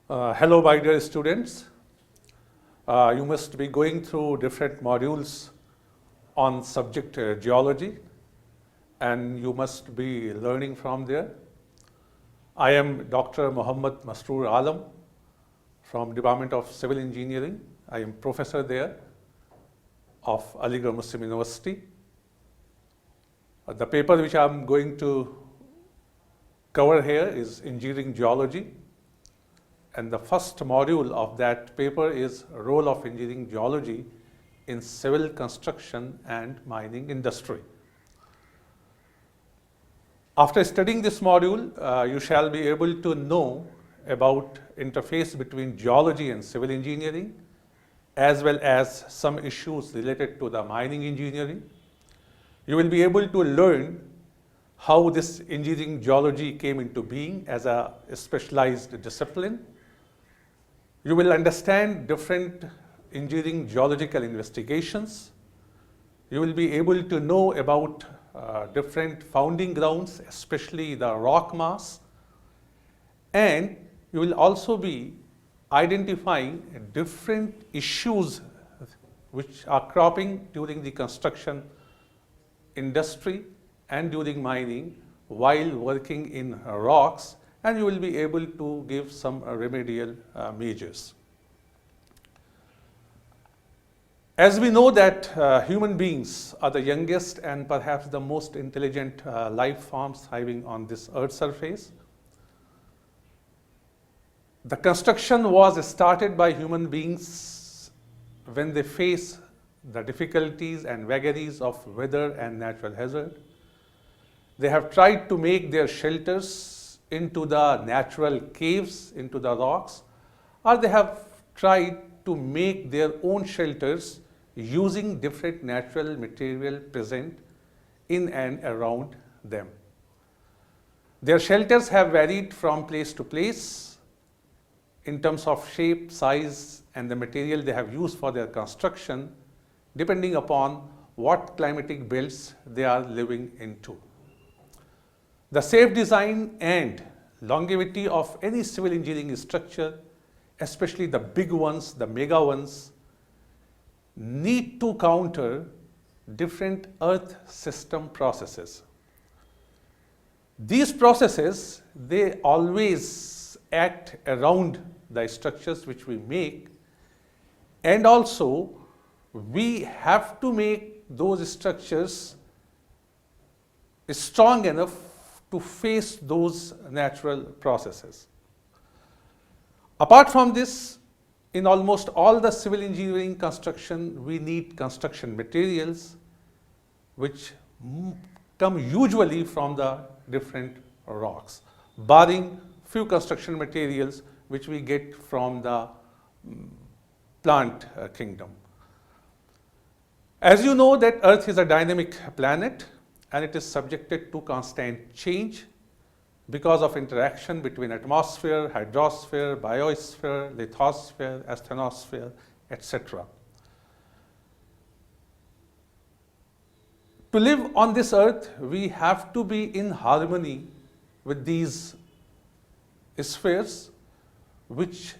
Hello, my dear students. You must be going through different modules on subject geology, and you must be learning from there. I am Dr. Muhammad Masroor Alam from Department of Civil Engineering. I am professor there of Aligarh Muslim University. The paper which I am going to cover here is Engineering Geology. And the first module of that paper is Role of Engineering Geology in Civil Construction and Mining Industry. After studying this module, you shall be able to know about interface between geology and civil engineering, as well as some issues related to the mining engineering. You will be able to learn how this engineering geology came into being as a specialized discipline. You will understand different engineering geological investigations. You will be able to know about different founding grounds, especially the rock mass. And you will also be identifying different issues which are cropping during the construction industry and during mining while working in rocks, and you will be able to give some remedial measures. As we know that human beings are the youngest and perhaps the most intelligent life forms thriving on this earth's surface, the construction was started by human beings when they face the difficulties and vagaries of weather and natural hazard. They have tried to make their shelters into the natural caves, into the rocks, or they have tried to make their own shelters using different natural material present in and around them. Their shelters have varied from place to place in terms of shape, size, and the material they have used for their construction, depending upon what climatic belts they are living into. The safe design and longevity of any civil engineering structure, especially the big ones, the mega ones, need to counter different earth system processes. These processes, they always act around the structures which we make, and also we have to make those structures strong enough to face those natural processes. Apart from this, in almost all the civil engineering construction, we need construction materials which come usually from the different rocks, barring few construction materials which we get from the plant kingdom. As you know that Earth is a dynamic planet, and it is subjected to constant change because of interaction between atmosphere, hydrosphere, biosphere, lithosphere, asthenosphere, etc. To live on this earth, we have to be in harmony with these spheres, which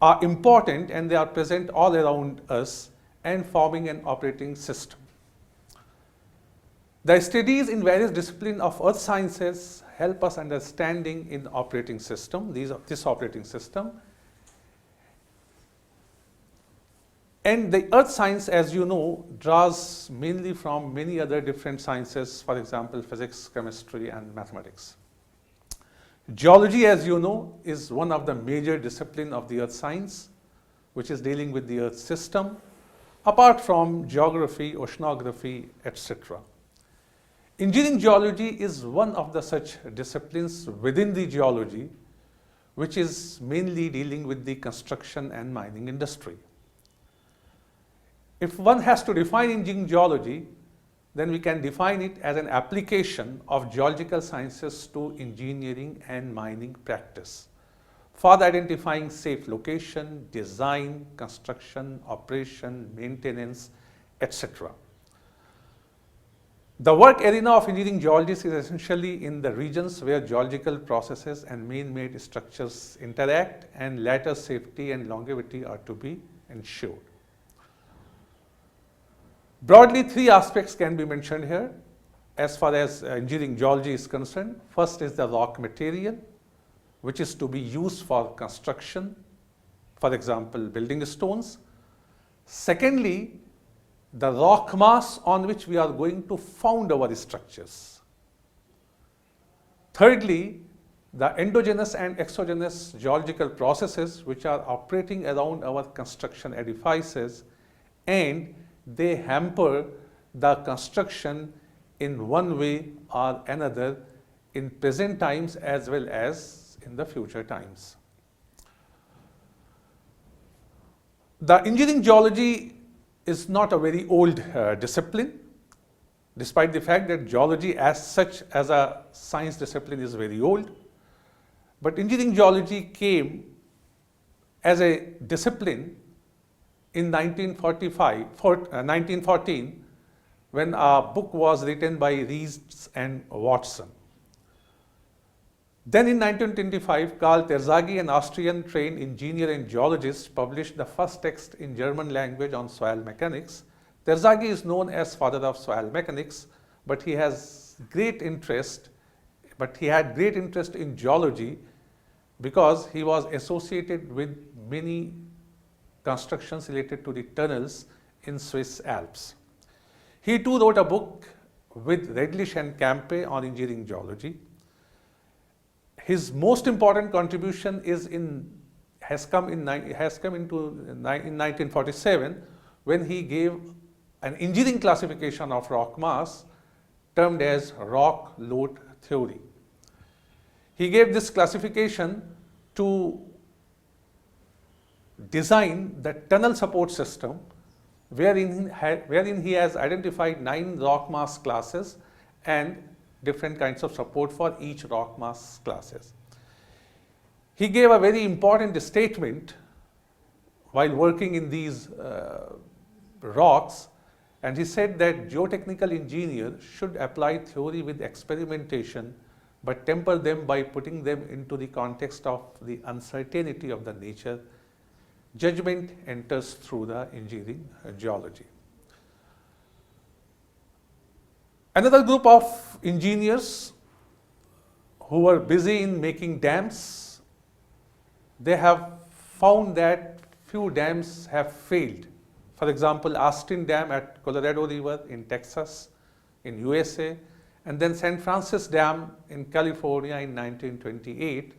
are important and they are present all around us and forming an operating system. The studies in various disciplines of earth sciences help us understanding in operating system, this operating system. And the earth science, as you know, draws mainly from many other different sciences, for example, physics, chemistry, and mathematics. Geology, as you know, is one of the major disciplines of the earth science, which is dealing with the earth system, apart from geography, oceanography, etc. Engineering geology is one of the such disciplines within the geology, which is mainly dealing with the construction and mining industry. If one has to define engineering geology, then we can define it as an application of geological sciences to engineering and mining practice for identifying safe location, design, construction, operation, maintenance, etc. The work arena of engineering geologists is essentially in the regions where geological processes and man-made structures interact, and latter safety and longevity are to be ensured. Broadly, three aspects can be mentioned here as far as engineering geology is concerned. First is the rock material, which is to be used for construction, for example, building stones. Secondly, the rock mass on which we are going to found our structures. Thirdly, the endogenous and exogenous geological processes which are operating around our construction edifices, and they hamper the construction in one way or another in present times as well as in the future times. The engineering geology is not a very old discipline, despite the fact that geology as such as a science discipline is very old. But engineering geology came as a discipline in 1914, when a book was written by Rees and Watson. Then in 1925, Karl Terzaghi, an Austrian trained engineer and geologist, published the first text in German language on soil mechanics. Terzaghi is known as father of soil mechanics, but he had great interest in geology because he was associated with many constructions related to the tunnels in Swiss Alps. He too wrote a book with Redlich and Campe on engineering geology. His most important contribution has come in 1947, when he gave an engineering classification of rock mass termed as rock load theory. He gave this classification to design the tunnel support system, wherein he has identified 9 rock mass classes and different kinds of support for each rock mass classes. He gave a very important statement while working in these rocks, and he said that geotechnical engineers should apply theory with experimentation, but temper them by putting them into the context of the uncertainty of the nature. Judgment enters through the engineering geology. Another group of engineers who were busy in making dams, they have found that few dams have failed. For example, Austin Dam at Colorado River in Texas, in USA, and then St. Francis Dam in California in 1928.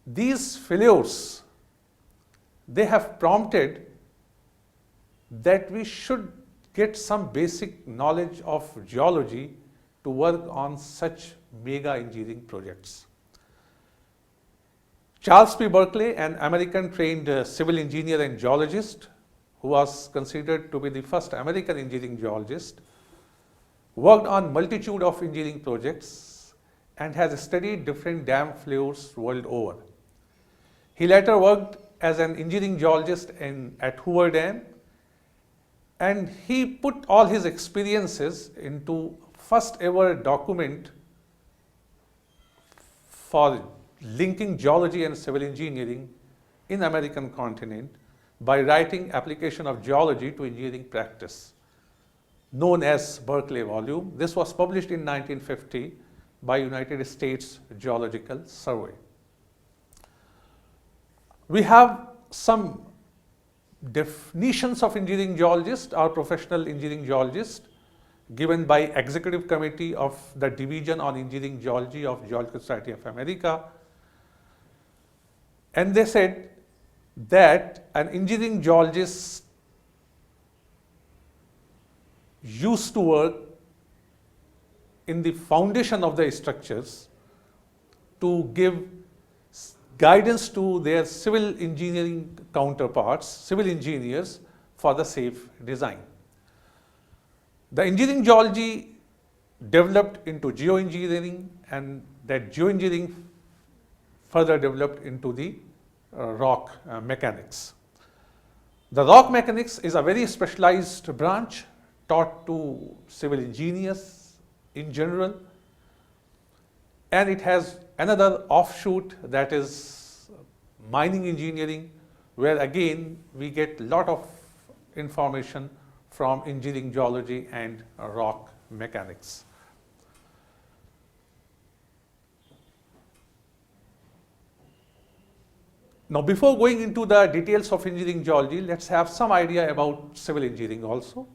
These failures, they have prompted that we should get some basic knowledge of geology to work on such mega engineering projects. Charles P. Berkeley, an American trained civil engineer and geologist, who was considered to be the first American engineering geologist, worked on multitude of engineering projects and has studied different dam failures world over. He later worked as an engineering geologist at Hoover Dam, and he put all his experiences into first ever document for linking geology and civil engineering in American continent by writing Application of Geology to Engineering Practice, known as Berkeley Volume. This was published in 1950 by United States Geological Survey. We have some definitions of engineering geologist or professional engineering geologist given by Executive Committee of the Division on Engineering Geology of Geological Society of America. And they said that an engineering geologist used to work in the foundation of the structures to give guidance to their civil engineering counterparts, civil engineers, for the safe design. The engineering geology developed into geoengineering, and that geoengineering further developed into the rock mechanics. The rock mechanics is a very specialized branch taught to civil engineers in general. And it has another offshoot, that is mining engineering, where again we get a lot of information from engineering geology and rock mechanics. Now, before going into the details of engineering geology, let's have some idea about civil engineering also.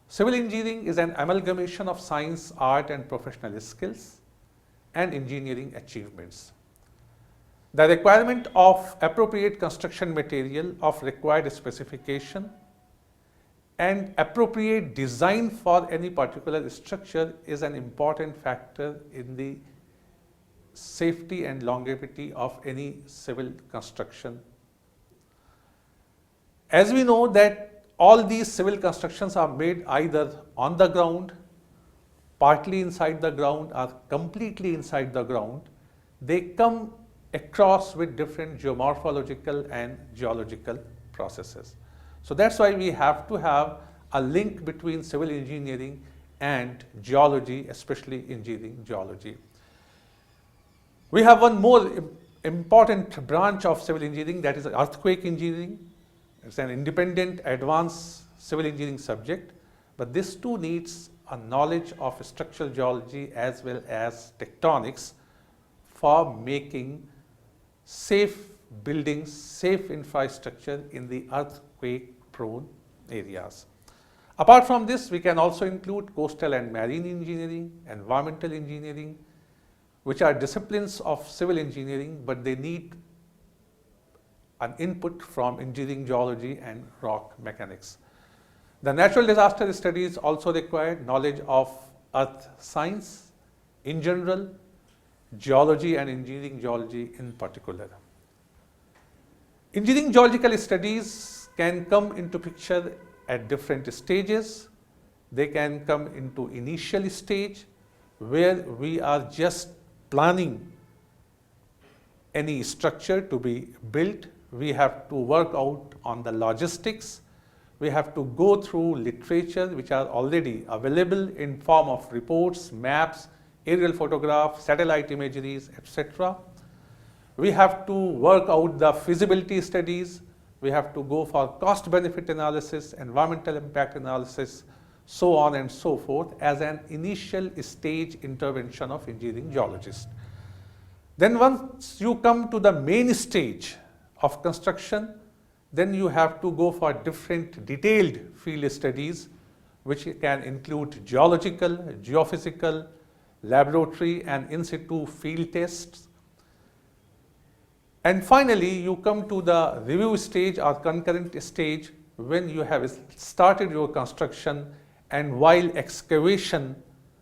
Civil engineering is an amalgamation of science, art, and professional skills and engineering achievements. The requirement of appropriate construction material of required specification and appropriate design for any particular structure is an important factor in the safety and longevity of any civil construction. As we know that all these civil constructions are made either on the ground, partly inside the ground, or completely inside the ground. They come across with different geomorphological and geological processes. So that's why we have to have a link between civil engineering and geology, especially engineering geology. We have one more important branch of civil engineering, that is earthquake engineering. It's an independent, advanced civil engineering subject, but this too needs a knowledge of structural geology as well as tectonics for making safe buildings, safe infrastructure in the earthquake-prone areas. Apart from this, we can also include coastal and marine engineering, environmental engineering, which are disciplines of civil engineering, but they need an input from engineering geology and rock mechanics. The natural disaster studies also require knowledge of earth science in general, geology and engineering geology in particular. Engineering geological studies can come into picture at different stages. They can come into initial stage where we are just planning any structure to be built. We have to work out on the logistics. We have to go through literature which are already available in form of reports, maps, aerial photographs, satellite imageries, etc. We have to work out the feasibility studies. We have to go for cost benefit analysis, environmental impact analysis, so on and so forth, as an initial stage intervention of engineering geologists. Then once you come to the main stage of construction, then you have to go for different detailed field studies, which can include geological, geophysical, laboratory and in situ field tests. And finally, you come to the review stage or concurrent stage when you have started your construction, and while excavation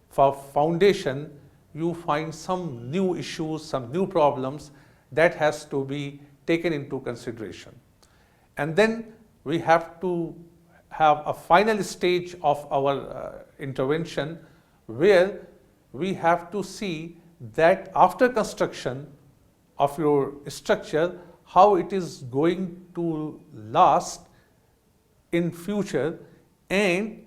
for foundation, you find some new issues, some new problems that has to be taken into consideration. And then we have to have a final stage of our intervention where we have to see that after construction of your structure, how it is going to last in future and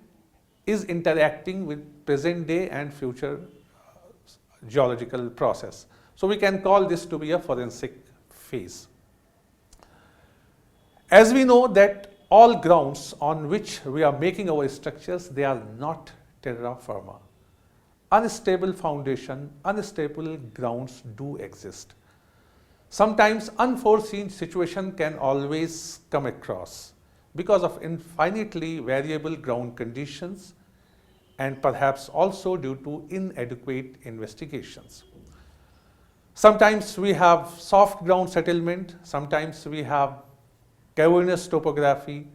is interacting with present day and future geological process. So we can call this to be a forensic phase. As we know that all grounds on which we are making our structures, they are not terra firma. Unstable foundation, unstable grounds do exist. Sometimes unforeseen situation can always come across because of infinitely variable ground conditions and perhaps also due to inadequate investigations. Sometimes we have soft ground settlement, sometimes we have cavernous topography,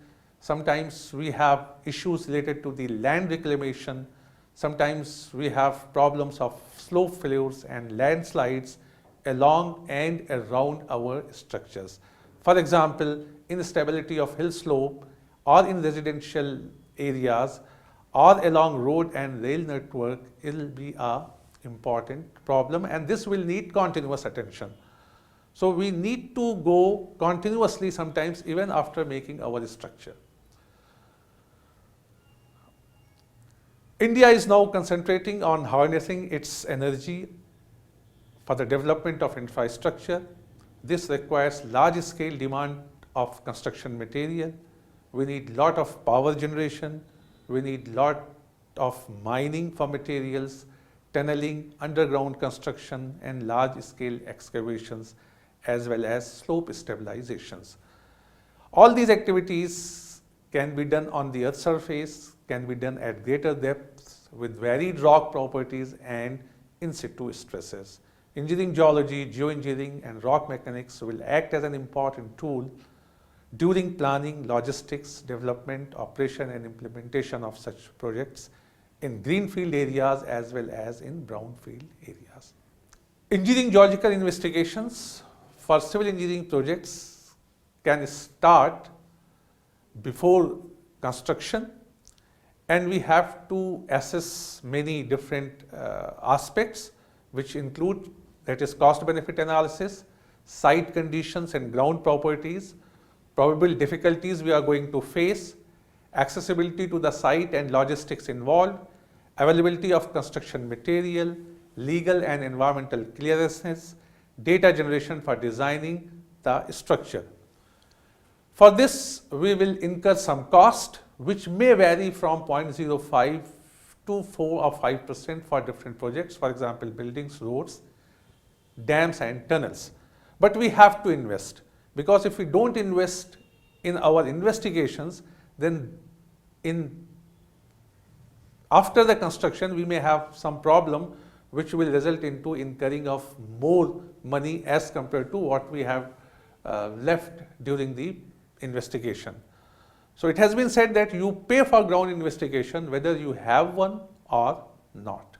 sometimes we have issues related to the land reclamation, sometimes we have problems of slope failures and landslides along and around our structures. For example, instability of hill slope or in residential areas or along road and rail network, it will be an important problem, and this will need continuous attention. So we need to go continuously sometimes even after making our structure. India is now concentrating on harnessing its energy for the development of infrastructure. This requires large-scale demand of construction material. We need lot of power generation. We need lot of mining for materials, tunneling, underground construction, and large-scale excavations, as well as slope stabilizations. All these activities can be done on the earth surface, can be done at greater depths with varied rock properties and in situ stresses. Engineering geology, geoengineering, and rock mechanics will act as an important tool during planning, logistics, development, operation, and implementation of such projects in greenfield areas as well as in brownfield areas. Engineering geological investigations for civil engineering projects can start before construction, and we have to assess many different aspects, which include, that is, cost benefit analysis, site conditions and ground properties, probable difficulties we are going to face, accessibility to the site and logistics involved, availability of construction material, legal and environmental clearances, data generation for designing the structure. For this, we will incur some cost, which may vary from 0.05 to 4 or 5% for different projects, for example, buildings, roads, dams, and tunnels. But we have to invest, because if we don't invest in our investigations, then after the construction, we may have some problem which will result into incurring of more money as compared to what we have left during the investigation. So it has been said that you pay for ground investigation whether you have one or not.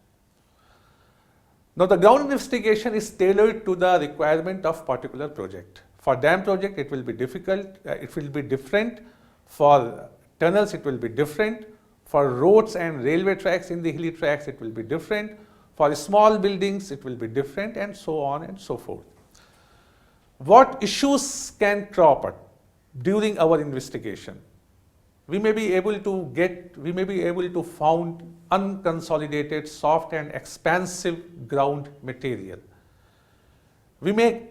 Now the ground investigation is tailored to the requirement of particular project. For dam project, it will be difficult, it will be different. For tunnels, it will be different. For roads and railway tracks in the hilly tracks, it will be different. For small buildings, it will be different, and so on and so forth. What issues can crop up during our investigation? We may be able to found unconsolidated, soft and expansive ground material. We may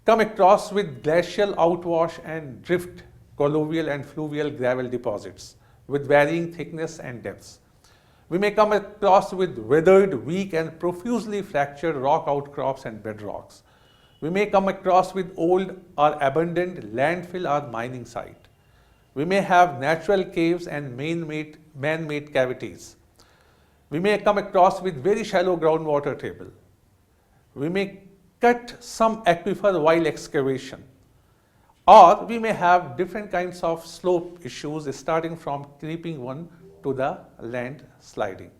come across with glacial outwash and drift, colluvial and fluvial gravel deposits with varying thickness and depths. We may come across with weathered, weak and profusely fractured rock outcrops and bedrocks. We may come across with old or abandoned landfill or mining site. We may have natural caves and man-made cavities. We may come across with very shallow groundwater table. We may cut some aquifer while excavation. Or we may have different kinds of slope issues, starting from creeping one to the land sliding.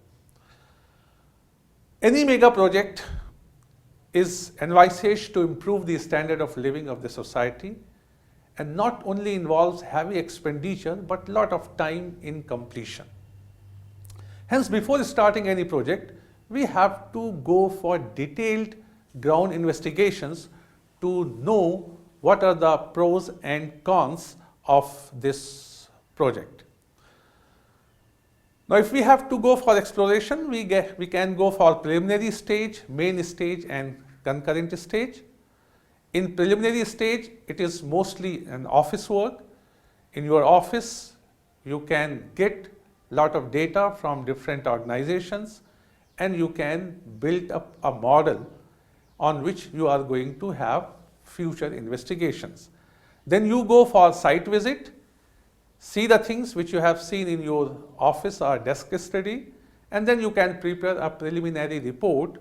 Any mega project is envisaged to improve the standard of living of the society, and not only involves heavy expenditure but lot of time in completion. Hence, before starting any project, we have to go for detailed ground investigations to know what are the pros and cons of this project. Now, if we have to go for exploration, we can go for preliminary stage, main stage and concurrent stage. In preliminary stage, it is mostly an office work. In your office, you can get lot of data from different organizations, and you can build up a model on which you are going to have future investigations. Then you go for site visit, see the things which you have seen in your office or desk study, and then you can prepare a preliminary report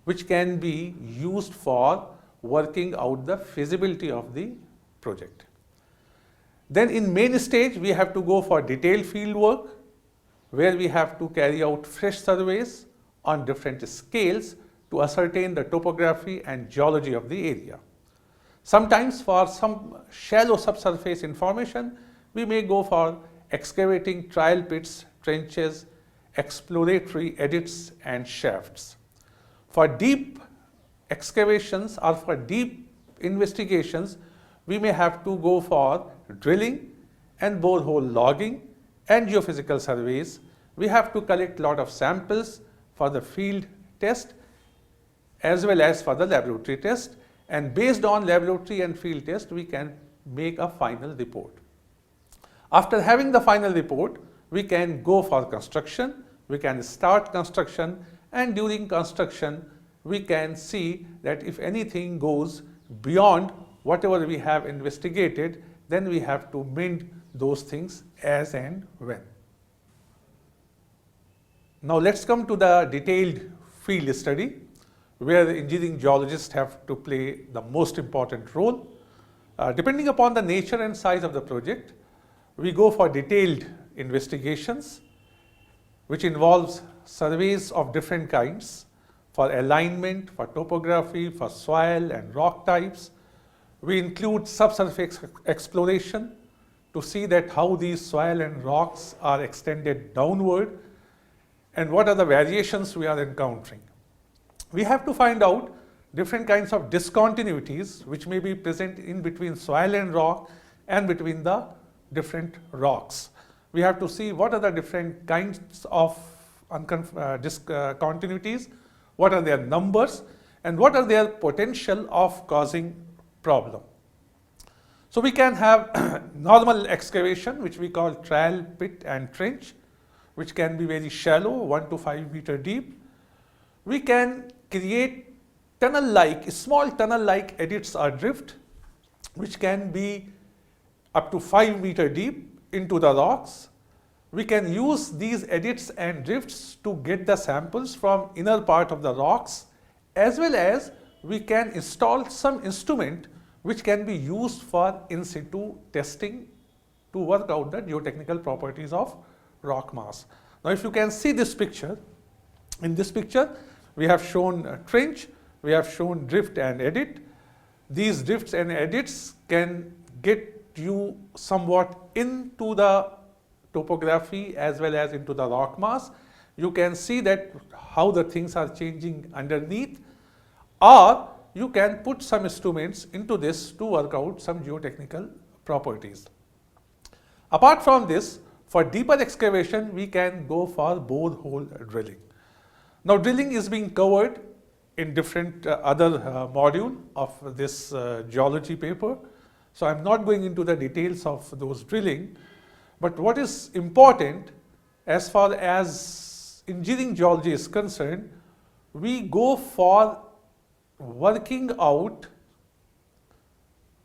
which can be used for working out the feasibility of the project. Then in main stage, we have to go for detailed field work, where we have to carry out fresh surveys on different scales to ascertain the topography and geology of the area. Sometimes for some shallow subsurface information, we may go for excavating trial pits, trenches, exploratory adits and shafts. For deep excavations or for deep investigations, we may have to go for drilling and borehole logging and geophysical surveys, we have to collect a lot of samples for the field test as well as for the laboratory test, and based on laboratory and field test, we can make a final report. After having the final report, we can go for construction, we can start construction, and during construction, we can see that if anything goes beyond whatever we have investigated, then we have to mend those things as and when. Now let's come to the detailed field study, where the engineering geologists have to play the most important role. Depending upon the nature and size of the project, we go for detailed investigations, which involves surveys of different kinds for alignment, for topography, for soil and rock types. We include subsurface exploration to see that how these soil and rocks are extended downward and what are the variations we are encountering. We have to find out different kinds of discontinuities which may be present in between soil and rock and between the different rocks. We have to see what are the different kinds of discontinuities, what are their numbers, and what are their potential of causing problem. So we can have normal excavation, which we call trial pit and trench, which can be very shallow, 1 to 5 meter deep. We can create tunnel-like, small tunnel-like adits or drift, which can be up to 5 meter deep into the rocks. We can use these adits and drifts to get the samples from inner part of the rocks, as well as we can install some instrument which can be used for in situ testing to work out the geotechnical properties of rock mass. Now if you can see this picture, in this picture we have shown a trench, we have shown drift and adit. These drifts and adits can get you somewhat into the topography as well as into the rock mass. You can see that how the things are changing underneath, or you can put some instruments into this to work out some geotechnical properties. Apart from this, for deeper excavation, we can go for borehole drilling. Now drilling is being covered in different other module of this geology paper. So I'm not going into the details of those drilling, but what is important as far as engineering geology is concerned, we go for working out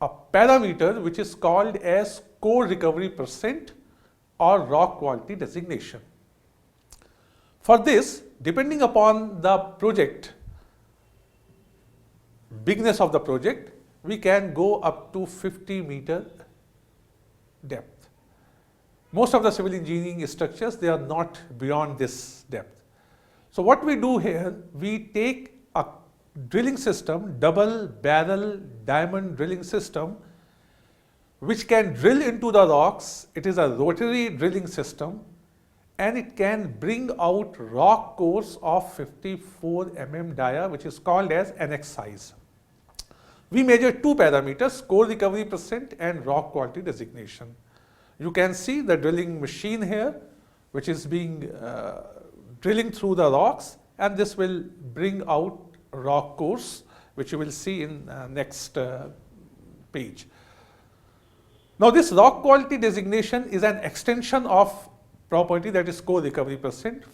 a parameter which is called as core recovery percent or rock quality designation. For this, depending upon the project, bigness of the project, we can go up to 50 meter depth. Most of the civil engineering structures, they are not beyond this depth. So what we do here, we take a drilling system, double barrel diamond drilling system, which can drill into the rocks. It is a rotary drilling system, and it can bring out rock cores of 54 mm dia, which is called as NX size. We measure two parameters, core recovery percent and rock quality designation. You can see the drilling machine here, which is being drilling through the rocks, and this will bring out rock cores, which you will see in next page. Now this rock quality designation is an extension of property that is core recovery percent.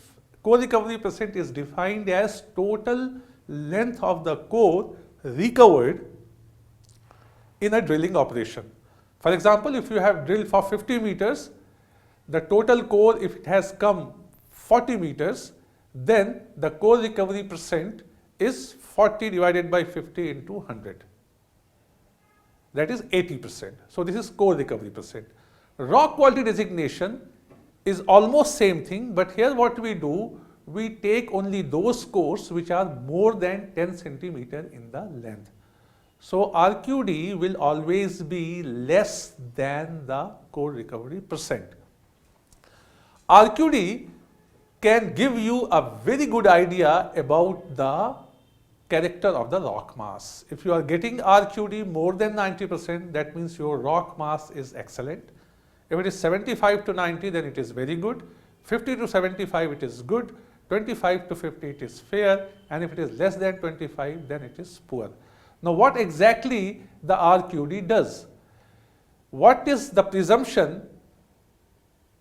Core recovery percent is defined as total length of the core recovered in a drilling operation. For example, if you have drilled for 50 meters, the total core, if it has come 40 meters, then the core recovery percent is 40 divided by 50 into 100. That is 80%. So this is core recovery percent. Rock quality designation is almost same thing, but here what we do, we take only those cores which are more than 10 centimeter in the length. So RQD will always be less than the core recovery percent. RQD can give you a very good idea about the character of the rock mass. If you are getting RQD more than 90%, that means your rock mass is excellent. If it is 75 to 90, then it is very good. 50 to 75 it is good, 25 to 50 it is fair, and if it is less than 25 then it is poor. Now what exactly the RQD does? What is the presumption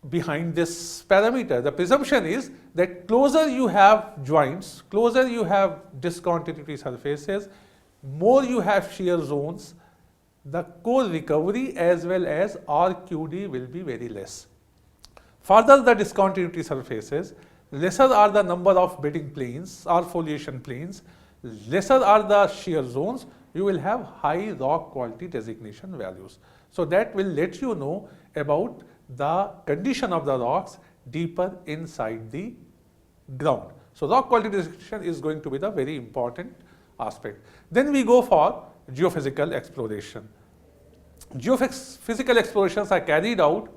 behind this parameter? The presumption is that closer you have joints, closer you have discontinuity surfaces, more you have shear zones, the core recovery as well as RQD will be very less. Further the discontinuity surfaces, lesser are the number of bedding planes or foliation planes, lesser are the shear zones, you will have high rock quality designation values. So that will let you know about the condition of the rocks deeper inside the ground. So rock quality designation is going to be the very important aspect. Then we go for geophysical exploration. Geophysical explorations are carried out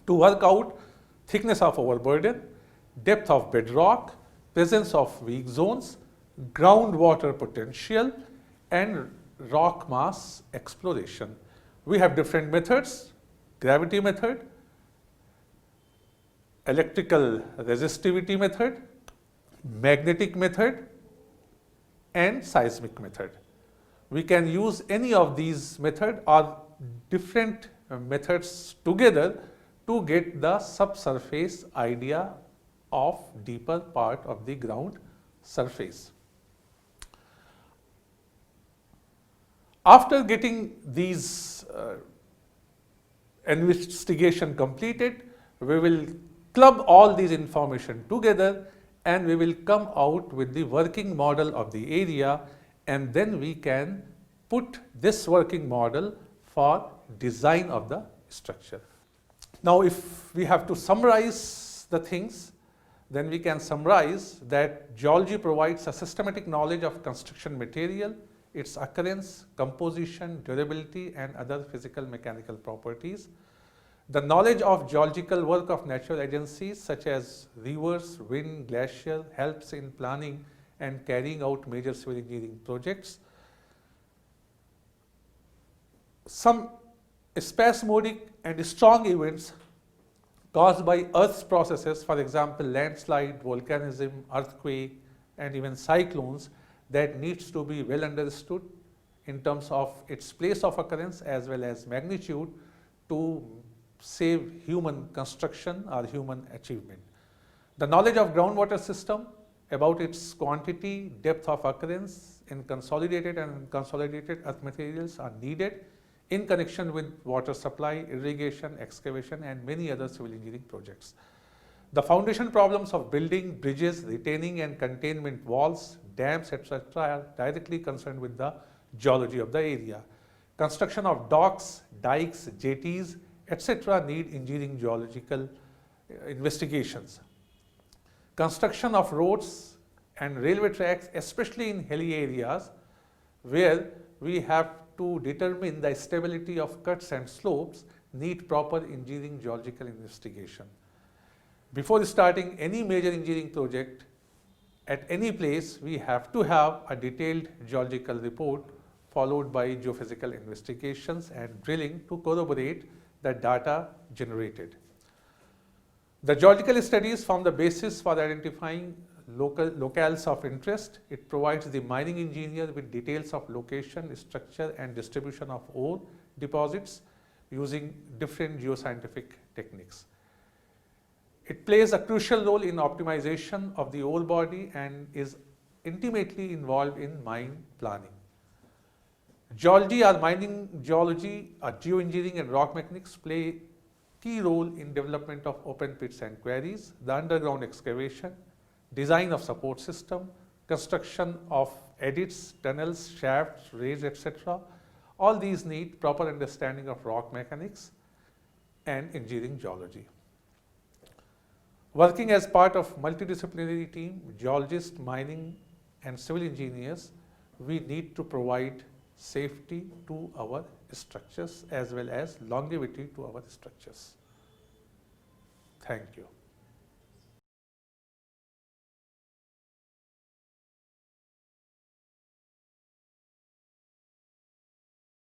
to work out thickness of overburden, depth of bedrock, presence of weak zones, groundwater potential, and rock mass exploration. We have different methods: gravity method, electrical resistivity method, magnetic method, and seismic method. We can use any of these methods or different methods together to get the subsurface idea of deeper part of the ground surface. After getting these investigation completed, we will club all these information together and we will come out with the working model of the area, and then we can put this working model for design of the structure. Now if we have to summarize the things, then we can summarize that geology provides a systematic knowledge of construction material, its occurrence, composition, durability, and other physical mechanical properties. The knowledge of geological work of natural agencies such as rivers, wind, glacier helps in planning and carrying out major civil engineering projects. Some spasmodic and strong events caused by Earth's processes, for example, landslide, volcanism, earthquake, and even cyclones, that needs to be well understood in terms of its place of occurrence as well as magnitude to save human construction or human achievement. The knowledge of groundwater system about its quantity, depth of occurrence in consolidated and unconsolidated earth materials are needed in connection with water supply, irrigation, excavation, and many other civil engineering projects. The foundation problems of building, bridges, retaining and containment walls, dams, etc. are directly concerned with the geology of the area. Construction of docks, dikes, jetties, etc. need engineering geological investigations. Construction of roads and railway tracks, especially in hilly areas where we have to determine the stability of cuts and slopes, need proper engineering geological investigation. Before starting any major engineering project at any place, we have to have a detailed geological report followed by geophysical investigations and drilling to corroborate the data generated. The geological studies form the basis for identifying locales of interest. It provides the mining engineer with details of location, structure, and distribution of ore deposits using different geoscientific techniques. It plays a crucial role in optimization of the ore body and is intimately involved in mine planning. Geology or mining geology, geoengineering and rock mechanics play key role in development of open pits and quarries, the underground excavation, design of support system, construction of adits, tunnels, shafts, raids, etc. All these need proper understanding of rock mechanics and engineering geology. Working as part of multidisciplinary team, geologists, mining and civil engineers, we need to provide safety to our structures as well as longevity to our structures. Thank you.